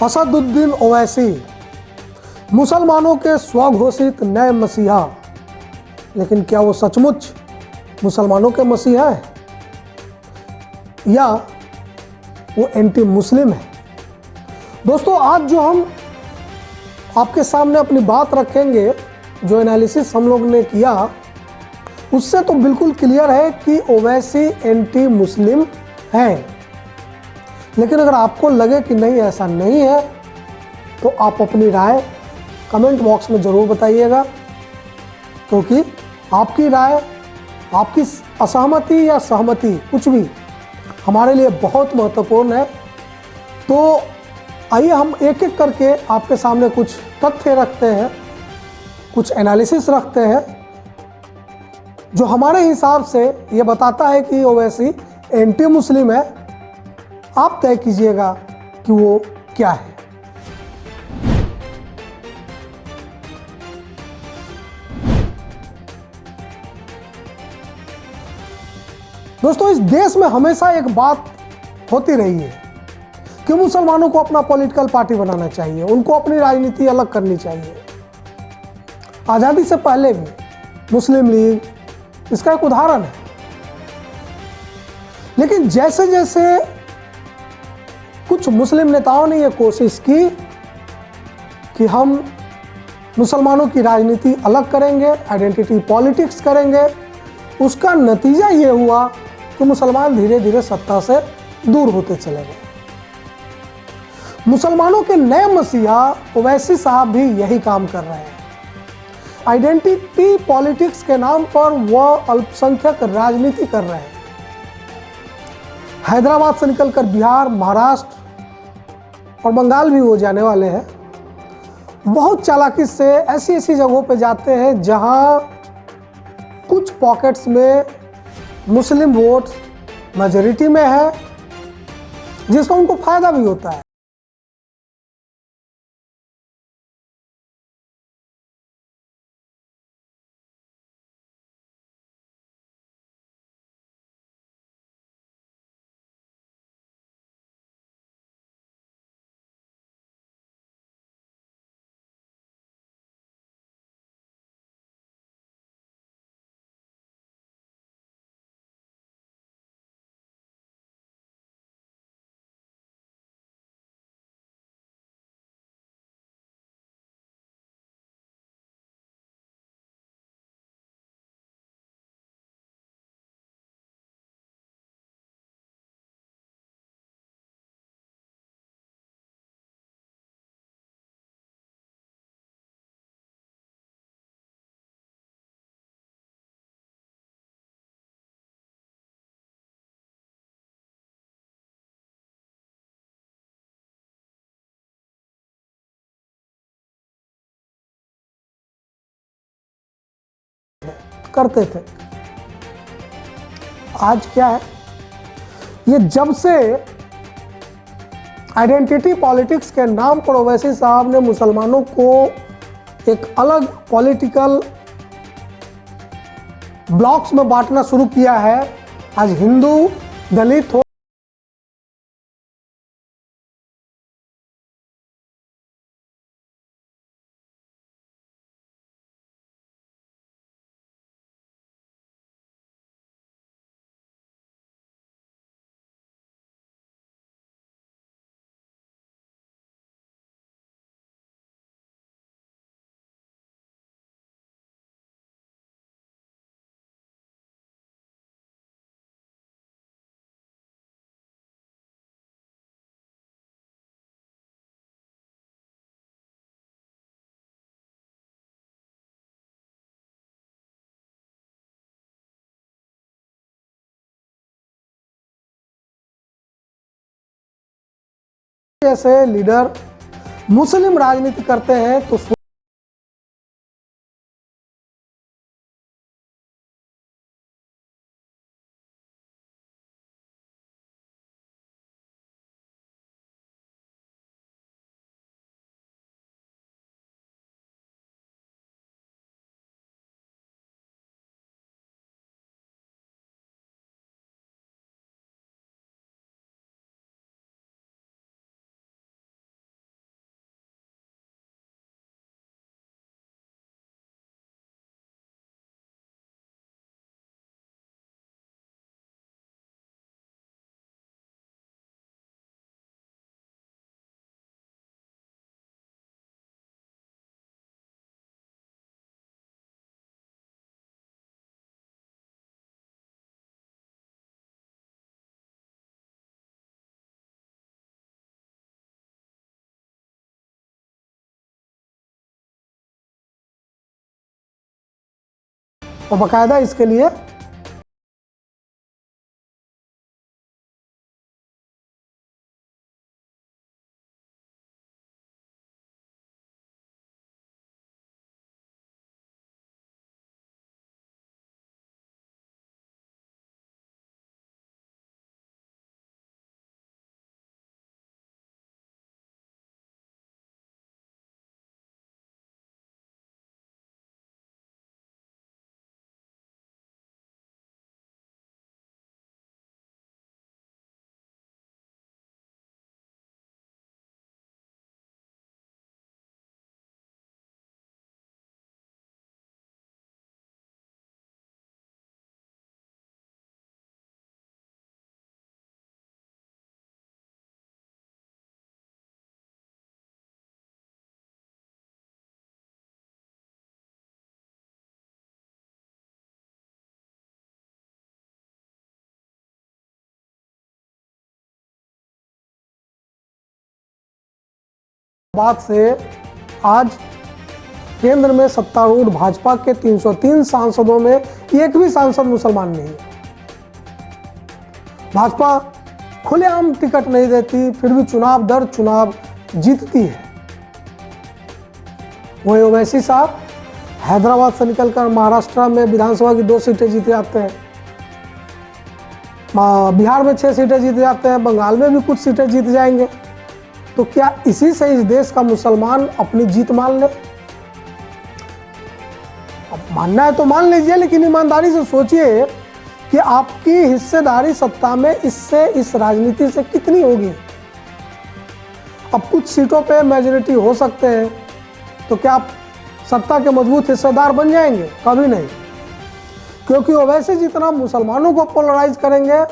असदुद्दीन ओवैसी मुसलमानों के स्वघोषित नए मसीहा, लेकिन क्या वो सचमुच मुसलमानों के मसीहा है या वो एंटी मुस्लिम है? दोस्तों, आज जो हम आपके सामने अपनी बात रखेंगे, जो एनालिसिस हम लोग ने किया, उससे तो बिल्कुल क्लियर है कि ओवैसी एंटी मुस्लिम हैं। लेकिन अगर आपको लगे कि नहीं, ऐसा नहीं है, तो आप अपनी राय कमेंट बॉक्स में ज़रूर बताइएगा, क्योंकि आपकी राय, आपकी असहमति या सहमति, कुछ भी हमारे लिए बहुत महत्वपूर्ण है। तो आइए हम एक एक करके आपके सामने कुछ तथ्य रखते हैं, कुछ एनालिसिस रखते हैं, जो हमारे हिसाब से ये बताता है कि ओवैसी एंटी मुस्लिम है। आप तय कीजिएगा कि वो क्या है। दोस्तों, इस देश में हमेशा एक बात होती रही है कि मुसलमानों को अपना पॉलिटिकल पार्टी बनाना चाहिए, उनको अपनी राजनीति अलग करनी चाहिए। आज़ादी से पहले भी मुस्लिम लीग इसका एक उदाहरण है। लेकिन जैसे जैसे कुछ मुस्लिम नेताओं ने यह कोशिश की कि हम मुसलमानों की राजनीति अलग करेंगे, आइडेंटिटी पॉलिटिक्स करेंगे, उसका नतीजा ये हुआ कि मुसलमान धीरे धीरे सत्ता से दूर होते चले गए। मुसलमानों के नए मसीहा ओवैसी साहब भी यही काम कर रहे हैं। आइडेंटिटी पॉलिटिक्स के नाम पर वह अल्पसंख्यक राजनीति कर रहे हैं। हैदराबाद से निकलकर बिहार, महाराष्ट्र और बंगाल भी वो जाने वाले हैं। बहुत चालाकी से ऐसी ऐसी जगहों पे जाते हैं जहां कुछ पॉकेट्स में मुस्लिम वोट मेजॉरिटी में है, जिसका उनको फायदा भी होता है। करते थे। आज क्या है, ये जब से आइडेंटिटी पॉलिटिक्स के नाम पर ओवैसी साहब ने मुसलमानों को एक अलग पॉलिटिकल ब्लॉक्स में बांटना शुरू किया है, आज हिंदू, दलित हो जैसे लीडर मुस्लिम राजनीति करते हैं तो और बाकायदा इसके लिए बाद से आज केंद्र में सत्तारूढ़ भाजपा के 303 सांसदों में एक भी सांसद मुसलमान नहीं है। भाजपा खुलेआम टिकट नहीं देती, फिर भी चुनाव दर चुनाव जीतती है। वही ओवैसी साहब हैदराबाद से निकलकर महाराष्ट्र में विधानसभा की 2 सीटें जीते जाते हैं, बिहार में 6 सीटें जीते जाते हैं, बंगाल में भी कुछ सीटें जीत जाएंगे। तो क्या इसी से इस देश का मुसलमान अपनी जीत मान ले? अब मानना है तो मान लीजिए, लेकिन ईमानदारी से सोचिए कि आपकी हिस्सेदारी सत्ता में इससे, इस राजनीति से कितनी होगी। अब कुछ सीटों पे मेजॉरिटी हो सकते हैं, तो क्या आप सत्ता के मजबूत हिस्सेदार बन जाएंगे? कभी नहीं, क्योंकि वो वैसे जितना मुसलमानों को पोलराइज करेंगे,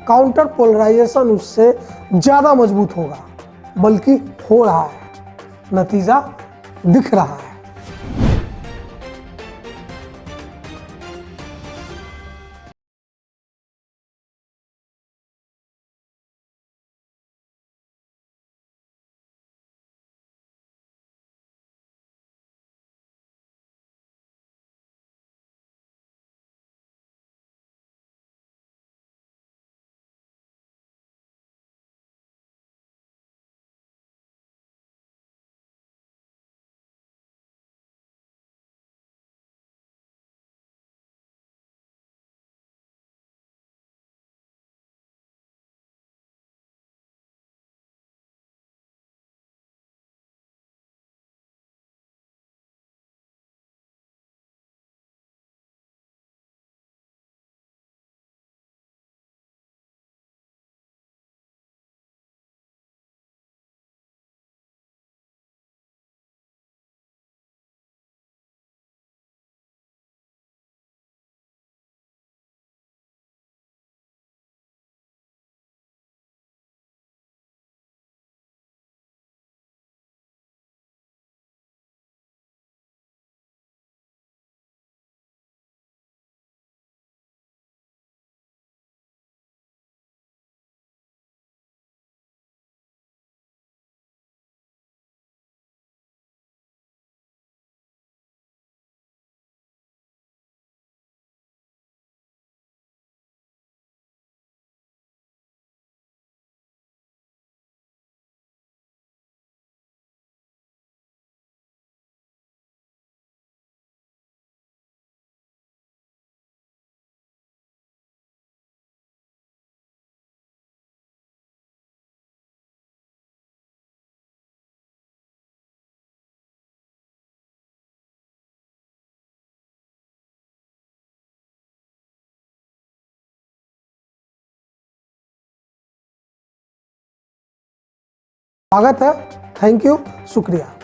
काउंटर पोलराइजेशन उससे ज़्यादा मजबूत होगा, बल्कि हो रहा है, नतीजा दिख रहा है। स्वागत है, थैंक यू, शुक्रिया।